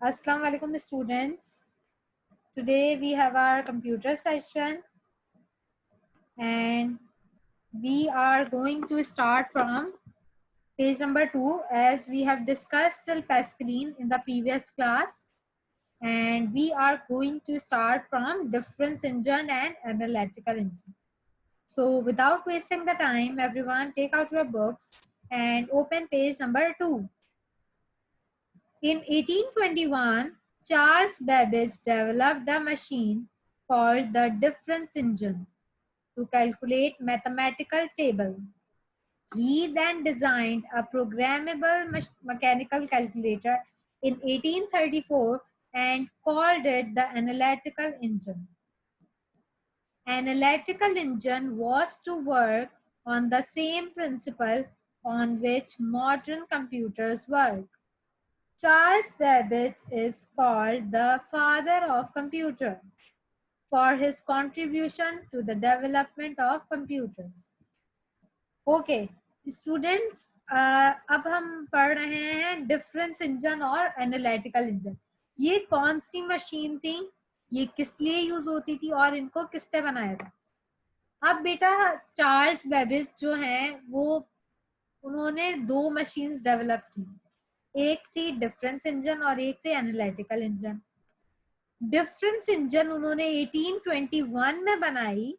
Assalamu alaikum students. Today we have our computer session and we are going to start from page number 2 as we have discussed till Pascaline in the previous class, and we are going to start from difference engine and analytical engine. So without wasting the time, everyone take out your books and open page number 2. In 1821, Charles Babbage developed a machine called the difference engine to calculate mathematical table. He then designed a programmable mechanical calculator in 1834 and called it the analytical engine. Analytical engine was to work on the same principle on which modern computers work. Charles Babbage is called the father of computer for his contribution to the development of computers. Okay, students, अब हम पढ़ रहे हैं difference engine और analytical engine. ये कौन सी machine थी, ये किस लिए यूज होती थी और इनको किसने बनाया था? अब बेटा चार्ल्स बेबेज जो हैं वो उन्होंने दो मशीन्स डेवलप की. एक थी डिफरेंस इंजन और एक थी एनालिटिकल इंजन. डिफरेंस इंजन उन्होंने 1821 में बनाई,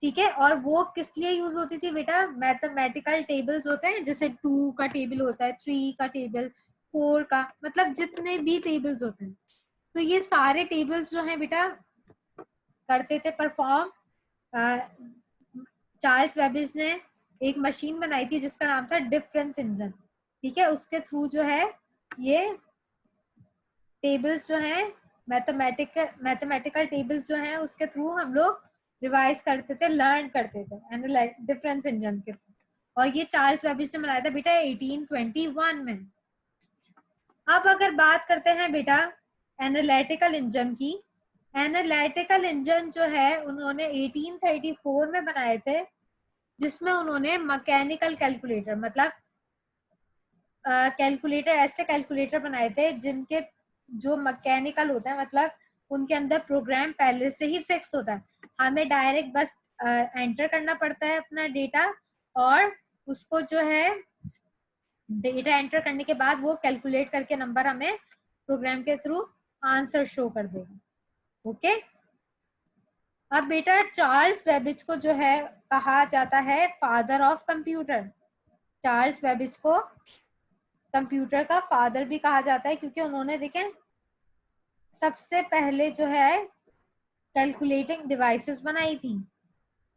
ठीक है. और वो किस लिए यूज होती थी बेटा? मैथमेटिकल टेबल्स होते हैं, जैसे 2 का टेबल होता है, 3 का टेबल, 4 का, मतलब जितने भी टेबल्स होते हैं, तो ये सारे टेबल्स जो हैं बेटा करते थे परफॉर्म. चार्ल्स बेबेज ने एक मशीन बनाई थी जिसका नाम था डिफरेंस इंजन, ठीक है. उसके थ्रू जो है ये टेबल्स जो हैं मैथमेटिकल टेबल्स जो हैं उसके थ्रू हम लोग रिवाइज करते थे, लर्न करते थे डिफरेंस इंजन के थ्रू. और ये चार्ल्स बेबेज ने बनाया था बेटा 1821 में. अब अगर बात करते हैं बेटा एनालिटिकल इंजन की. एनालिटिकल इंजन जो है उन्होंने 1834 में बनाए थे, जिसमें उन्होंने मैकेनिकल कैलकुलेटर, मतलब कैलकुलेटर, ऐसे कैलकुलेटर बनाए थे जिनके जो मैकेनिकल होता है, मतलब उनके अंदर प्रोग्राम पहले से ही फिक्स होता है. हमें डायरेक्ट बस एंटर करना पड़ता है अपना डेटा, और उसको जो है डेटा एंटर करने के बाद वो कैलकुलेट करके नंबर हमें प्रोग्राम के थ्रू आंसर शो कर देगा. ओके. अब बेटा चार्ल्स बेबेज को जो है कहा जाता है father of computer. Charles Babbage को कंप्यूटर का फादर भी कहा जाता है क्योंकि उन्होंने देखें सबसे पहले जो है कैलकुलेटिंग डिवाइसेस बनाई थी.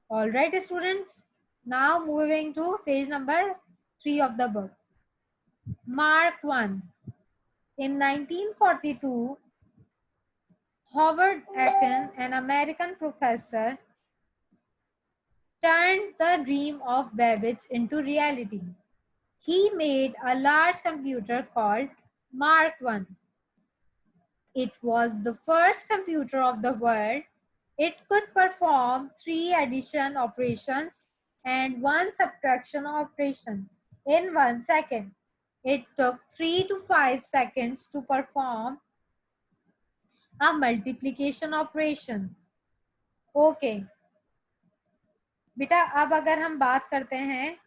All right students, now moving to page number 3 of the book. Mark 1. In 1942, Howard Aiken, an American professor, turned the dream of Babbage into reality. He made a large computer called Mark I. It was the first computer of the world. It could perform 3 addition operations and 1 subtraction operation in 1 second. It took 3 to 5 seconds to perform a multiplication operation. Okay. बेटा अब अगर हम बात करते हैं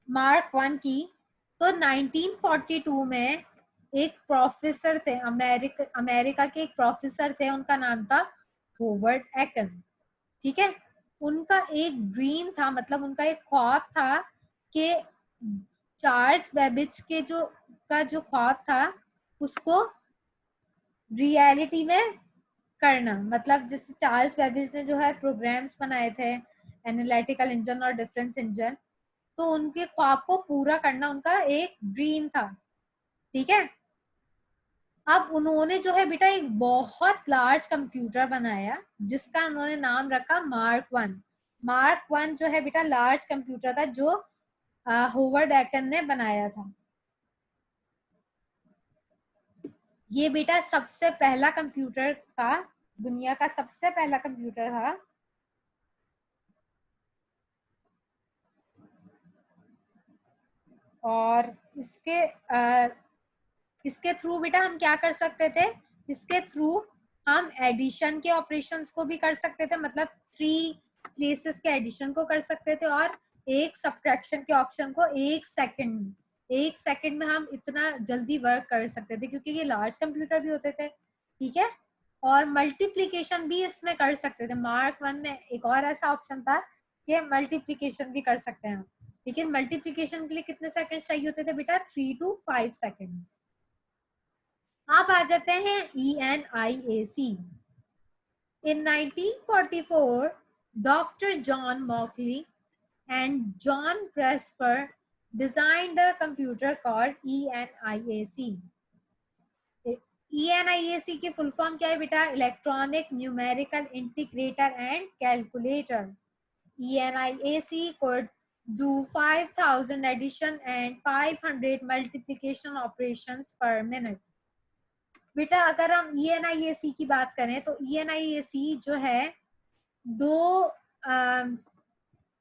mark 1 की, तो 1942 में एक प्रोफेसर थे, अमेरिका के एक प्रोफेसर थे, उनका नाम था होवर्ड एकन, ठीक है. उनका एक ड्रीम था, मतलब उनका एक ख्वाब था कि चार्ल्स बेबेज के जो ख्वाब था उसको रियलिटी में करना. मतलब जैसे चार्ल्स बेबेज ने जो है प्रोग्राम्स बनाए थे एनालिटिकल इंजन और डिफरेंस इंजन, तो उनके ख्वाब को पूरा करना उनका एक ड्रीम था, ठीक है. अब उन्होंने जो है बेटा एक बहुत लार्ज कंप्यूटर बनाया जिसका उन्होंने नाम रखा मार्क 1. मार्क 1 जो है बेटा लार्ज कंप्यूटर था जो होवर्ड एकन ने बनाया था. ये बेटा सबसे पहला कंप्यूटर था, दुनिया का सबसे पहला कंप्यूटर था. और इसके इसके थ्रू बेटा हम क्या कर सकते थे, इसके थ्रू हम एडिशन के ऑपरेशंस को भी कर सकते थे, मतलब 3 प्लेसेस के एडिशन को कर सकते थे, और एक सब्ट्रैक्शन के ऑप्शन को 1 सेकंड में हम इतना जल्दी वर्क कर सकते थे, क्योंकि ये लार्ज कंप्यूटर भी होते थे, ठीक है। और मल्टीप्लीकेशन भी इसमें कर सकते थे। मार्क 1 में एक और ऐसा ऑप्शन था कि मल्टीप्लीकेशन भी कर सकते हैं, लेकिन मल्टीप्लीकेशन के लिए कितने सेकंड चाहिए होते थे बेटा, 3 to 5 सेकंड्स। आप आ जाते हैं ENIAC। In 1944, Dr. John Mauchly and John Presper designed a computer called ENIAC. ENIAC की फुल फॉर्म क्या है बेटा, electronic numerical integrator and calculator. ENIAC could do 5,000 addition and 500 multiplication operations per minute. बेटा अगर हम ENIAC की बात करें तो ENIAC जो है दो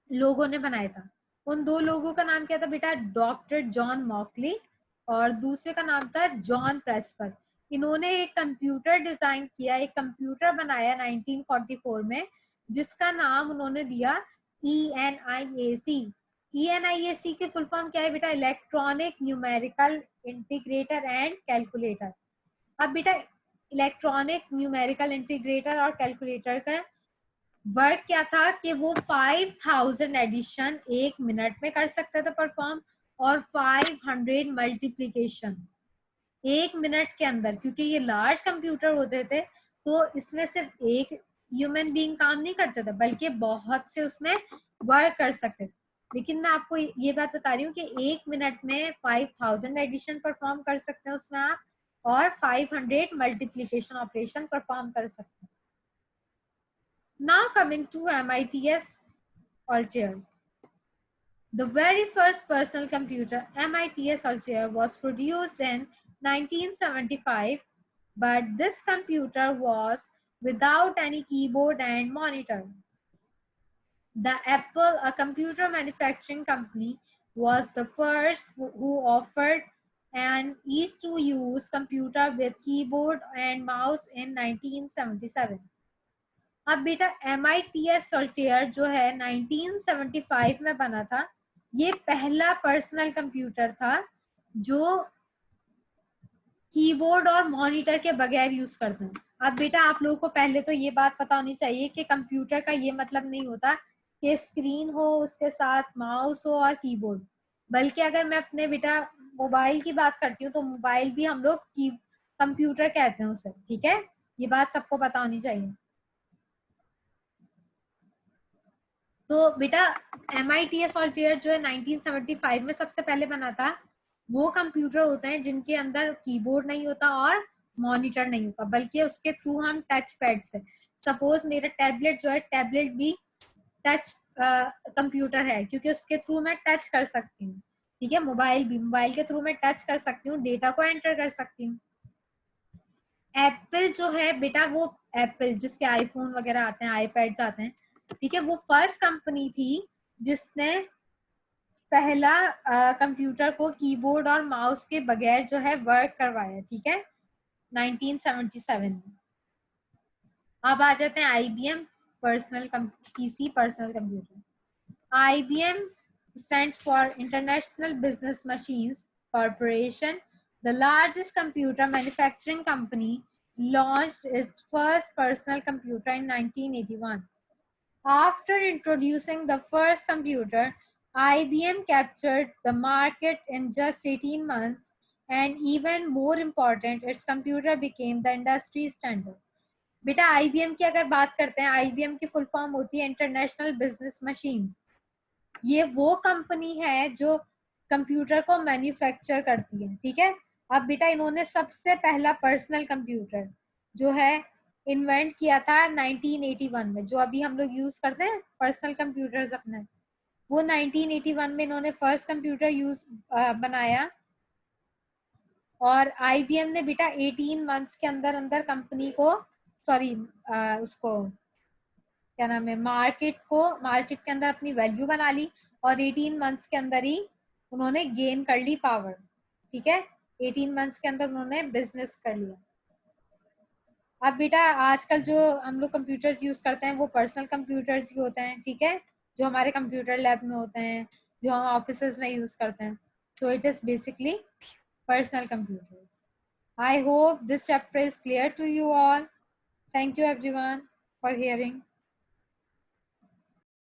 लोगों ने बनाया था। उन दो लोगों का नाम क्या था बेटा, डॉक्टर जॉन मॉकली और दूसरे का नाम था जॉन प्रेस्पर। इन्होंने एक कंप्यूटर डिजाइन किया, एक कंप्यूटर बनाया 1944 में, जिसका नाम उन्होंने दिया ENIAC। ENIAC की फुल फॉर्म क्या है बेटा, electronic numerical integrator and calculator. अब बेटा इलेक्ट्रॉनिक न्यूमेरिकल इंटीग्रेटर और कैलकुलेटर का वर्क क्या था कि वो 5,000 एडिशन 1 मिनट में कर सकते थे परफॉर्म, और 500 मल्टीप्लीकेशन 1 मिनट के अंदर। क्योंकि ये लार्ज कंप्यूटर होते थे तो इसमें सिर्फ एक ह्यूमन बीइंग काम नहीं करते थे, बल्कि बहुत से उसमें वर्क कर सकते थे। लेकिन मैं आपको ये बात बता रही हूँ कि 1 मिनट में 5,000 एडिशन परफॉर्म कर सकते हैं उसमें आप, और 500 मल्टीप्लीकेशन ऑपरेशन परफॉर्म कर सकते हैं। Now coming to MITS Altair. The very first personal computer, MITS Altair, was produced in 1975, but this computer was without any keyboard and monitor. The Apple, a computer manufacturing company, was the first who offered an easy-to-use computer with keyboard and mouse in 1977. अब बेटा MITS Altair जो है 1975 में बना था, ये पहला personal computer था जो कीबोर्ड और मॉनिटर के बगैर यूज करते हैं। अब बेटा आप लोगों को पहले तो ये बात पता होनी चाहिए कि कंप्यूटर का ये मतलब नहीं होता कि स्क्रीन हो, उसके साथ माउस हो और कीबोर्ड, बल्कि अगर मैं अपने बेटा मोबाइल की बात करती हूँ तो मोबाइल भी हम लोग कंप्यूटर कहते हैं उसे, ठीक है। ये बात सबको पता होनी चाहिए। तो बेटा MITS Altair जो है 1975 में सबसे पहले बना था, वो कंप्यूटर होते हैं जिनके अंदर कीबोर्ड नहीं होता और मॉनिटर नहीं होता, बल्कि उसके थ्रू हम टच पैड से, सपोज मेरा टैबलेट जो है, टैबलेट भी टच कंप्यूटर है, क्योंकि उसके थ्रू मैं टच कर सकती हूँ, ठीक है। मोबाइल भी, मोबाइल के थ्रू मैं टच कर सकती हूँ, डेटा को एंटर कर सकती हूँ। एप्पल जो है बेटा, वो एप्पल जिसके आईफोन वगैरह आते हैं, आईपैड्स आते हैं, ठीक है, वो फर्स्ट कंपनी थी जिसने पहला कंप्यूटर को कीबोर्ड और माउस के बगैर जो है वर्क करवाया, ठीक है, 1977 में। अब आ जाते हैं IBM personal PC personal computer. IBM stands for International Business Machines Corporation, the largest computer manufacturing company, launched its first personal computer in 1981. After introducing the first computer, IBM captured the market in just 18 months, and even more important, its computer became the industry standard. बेटा IBM की अगर बात करते हैं, IBM की full form होती है international business machines. ये वो कंपनी है जो कंप्यूटर को मैन्युफैक्चर करती है, ठीक है। अब बेटा इन्होंने सबसे पहला पर्सनल कंप्यूटर जो है इन्वेंट किया था 1981 में, जो अभी हम लोग यूज करते हैं पर्सनल कंप्यूटर्स अपने, वो 1981 में इन्होंने फर्स्ट कंप्यूटर बनाया। और IBM ने बेटा 18 मंथ्स के अंदर अंदर कंपनी को, सॉरी उसको क्या नाम है, मार्केट के अंदर अपनी वैल्यू बना ली, और 18 मंथ्स के अंदर ही उन्होंने गेन कर ली पावर, ठीक है। 18 मंथ्स के अंदर उन्होंने बिजनेस कर लिया। अब बेटा आजकल जो हम लोग कंप्यूटर्स यूज करते हैं वो पर्सनल कंप्यूटर्स ही होते हैं, ठीक है, जो हमारे कंप्यूटर लैब में होते हैं, जो हम ऑफिस में यूज करते हैं। So it is basically personal computers. I hope this chapter is clear to you all. Thank you everyone for hearing.